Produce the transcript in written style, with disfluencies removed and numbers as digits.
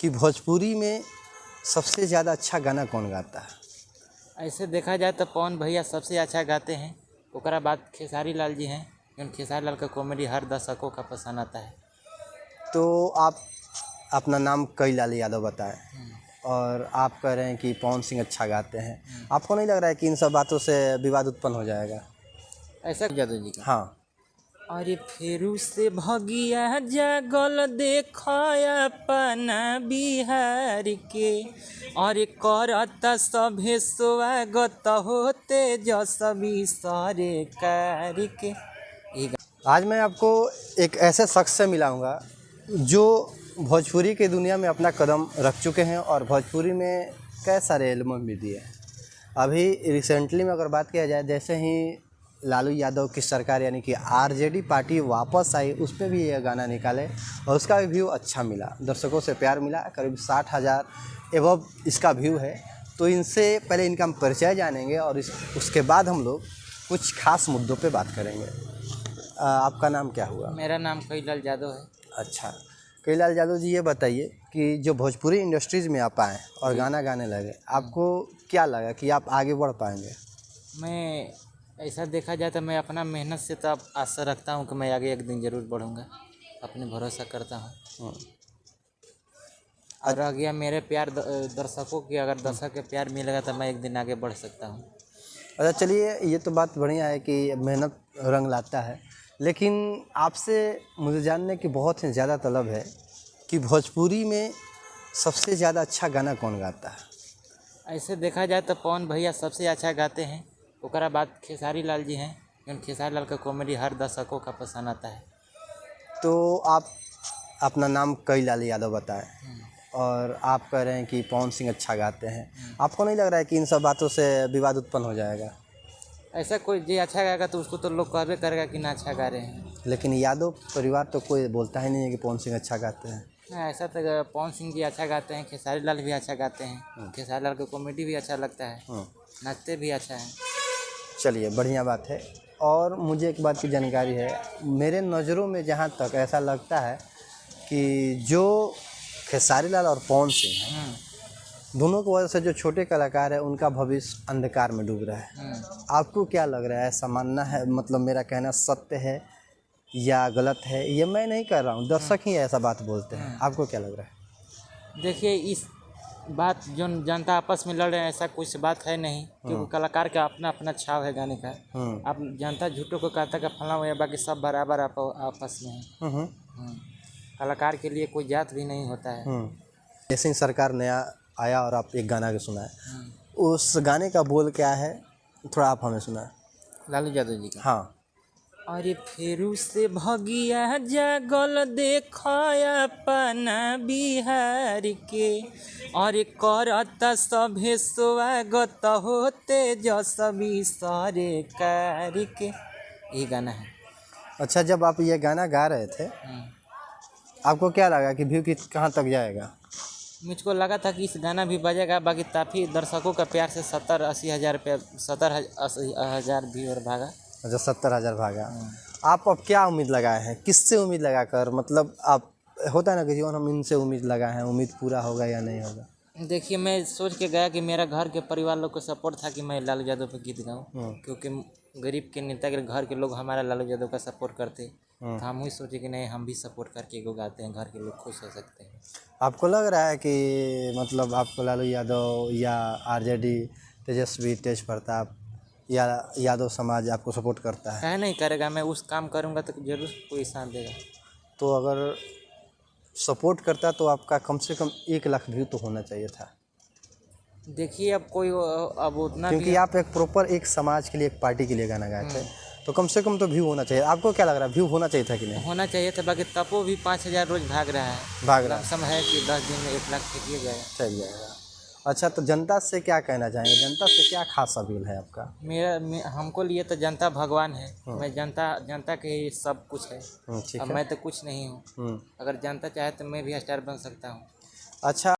कि भोजपुरी में सबसे ज़्यादा अच्छा गाना कौन गाता है? ऐसे देखा जाए तो पवन भैया सबसे अच्छा गाते हैं। ओकरा बाद खेसारी लाल जी हैं, क्योंकि खेसारी लाल का कॉमेडी हर दर्शकों का पसंद आता है। तो आप अपना नाम कईलाल यादव बताएं और आप कह रहे हैं कि पवन सिंह अच्छा गाते हैं। आपको नहीं लग रहा है कि इन सब बातों से विवाद उत्पन्न हो जाएगा? ऐसा यादव जी का। हाँ। अरे फेरू से भगिया जगल देखया अपना बिहार के, अरे करत सभे स्वागत होते जसवी सरकार के। आज मैं आपको एक ऐसे शख्स से मिलाऊंगा जो भोजपुरी की दुनिया में अपना कदम रख चुके हैं और भोजपुरी में कई सारे एल्बम भी दिए हैं। अभी रिसेंटली में अगर बात किया जाए, जैसे ही लालू यादव की सरकार यानी कि आरजेडी पार्टी वापस आई, उस पर भी ये गाना निकाले और उसका भी व्यू अच्छा मिला, दर्शकों से प्यार मिला। करीब 60,000 एवब इसका व्यू है। तो इनसे पहले इनका हम परिचय जानेंगे और उसके बाद हम लोग कुछ खास मुद्दों पे बात करेंगे। आपका नाम क्या हुआ? मेरा नाम कईलाल यादव है। अच्छा, कईलाल यादव जी, ये बताइए कि जो भोजपुरी इंडस्ट्रीज़ में आप आए और गाना गाने लगे, आपको क्या लगा कि आप आगे बढ़ पाएंगे? मैं ऐसा देखा जाए तो मैं अपना मेहनत से तो अब आशा रखता हूँ कि मैं आगे एक दिन ज़रूर बढ़ूँगा, अपने भरोसा करता हूँ। और रह गया मेरे प्यार दर्शकों की, अगर दर्शक के प्यार मिलेगा तो मैं एक दिन आगे बढ़ सकता हूँ। अच्छा, चलिए, ये तो बात बढ़िया है कि मेहनत रंग लाता है, लेकिन आपसे मुझे जानने की बहुत ही ज़्यादा तलब है कि भोजपुरी में सबसे ज़्यादा अच्छा गाना कौन गाता है? ऐसे देखा जाए तो पवन भैया सबसे अच्छा गाते हैं। ओकरा बाद खेसारी लाल जी हैं, क्योंकि खेसारी लाल का कॉमेडी हर दर्शकों का पसंद आता है। तो आप अपना नाम कईलाल यादव बताएं और आप कह रहे हैं कि पवन सिंह अच्छा गाते हैं। आपको नहीं लग रहा है कि इन सब बातों से विवाद उत्पन्न हो जाएगा? ऐसा कोई जो अच्छा गाएगा तो उसको तो लोग कहबे करेगा कि ना अच्छा गा रहे हैं। लेकिन यादव परिवार तो कोई बोलता ही नहीं है कि पवन सिंह अच्छा गाते हैं। ऐसा तो पवन सिंह जी अच्छा गाते हैं, खेसारी लाल भी अच्छा गाते हैं। खेसारी लाल का कॉमेडी भी अच्छा लगता है, नाचते भी अच्छा है। चलिए, बढ़िया बात है। और मुझे एक बात की जानकारी है, मेरे नज़रों में जहाँ तक ऐसा लगता है कि जो खेसारी लाल और पवन सिंह हैं, दोनों की वजह से जो छोटे कलाकार हैं उनका भविष्य अंधकार में डूब रहा है। आपको क्या लग रहा है? ऐसा मानना है, मतलब मेरा कहना सत्य है या गलत है? ये मैं नहीं कर रहा हूँ, दर्शक ही ऐसा बात बोलते हैं। आपको क्या लग रहा है? देखिए, इस बात जो जनता आपस में लड़ रहे हैं, ऐसा कुछ बात है नहीं, क्योंकि कलाकार का अपना अपना छाव है गाने का। अब जनता झूठों को कहता है कि फलां हुआ, बाकी सब बराबर आपस में है। कलाकार के लिए कोई जात भी नहीं होता है। जैसे ही सरकार नया आया और आप एक गाना के सुनाए, उस गाने का बोल क्या है, थोड़ा आप हमें सुनाए। लालू यादव जी का। हाँ। अरे फेरू से भगिया जगल देखया अपना बिहार के, अरे करत सभे स्वागत होते जसवी सरकार के। ये गाना है। अच्छा, जब आप ये गाना गा रहे थे, आपको क्या लगा कि व्यू कहाँ तक जाएगा? मुझको लगा था कि इस गाना भी बजेगा, बाकी काफ़ी दर्शकों का प्यार से 70-80 हज़ार रुपया 70,000 भी और भागा। अच्छा, 70,000 भागा। आप अब क्या उम्मीद लगाए हैं? किससे उम्मीद लगाकर, मतलब आप, होता है ना कि जीवन हम इनसे उम्मीद लगाए हैं, उम्मीद पूरा होगा या नहीं होगा? देखिए, मैं सोच के गया कि मेरा घर के परिवार लोग को सपोर्ट था कि मैं लालू यादव पे गीत गाऊँ, क्योंकि गरीब के नेता के घर के लोग हमारा लालू यादव का सपोर्ट करते। तो हम ही सोचे कि नहीं, हम भी सपोर्ट करके एगो गाते हैं, घर के लोग खुश हो सकते हैं। आपको लग रहा है कि मतलब आपको लालू यादव या आरजेडी, तेजस्वी, तेज प्रताप या यादव समाज आपको सपोर्ट करता है? नहीं करेगा, मैं उस काम करूँगा तो जरूर कोई साथ देगा। तो अगर सपोर्ट करता तो आपका कम से कम 1 लाख व्यू तो होना चाहिए था। देखिए, अब कोई अब उतना, क्योंकि आप एक प्रॉपर एक समाज के लिए, एक पार्टी के लिए गाना गाए थे, तो कम से कम तो व्यू होना चाहिए। आपको क्या लग रहा है, व्यू होना चाहिए था कि नहीं? होना चाहिए था। बाकी तपो भी 5,000 रोज भाग रहा है, है कि 10 दिन में 1 लाख फेंकिए गए, चल जाएगा। अच्छा, तो जनता से क्या कहना चाहेंगे? जनता से क्या खास अपील है आपका? हमको लिए तो जनता भगवान है। मैं जनता के ही सब कुछ है। ठीक अब है। मैं तो कुछ नहीं हूँ। अगर जनता चाहे तो मैं भी स्टार बन सकता हूँ। अच्छा।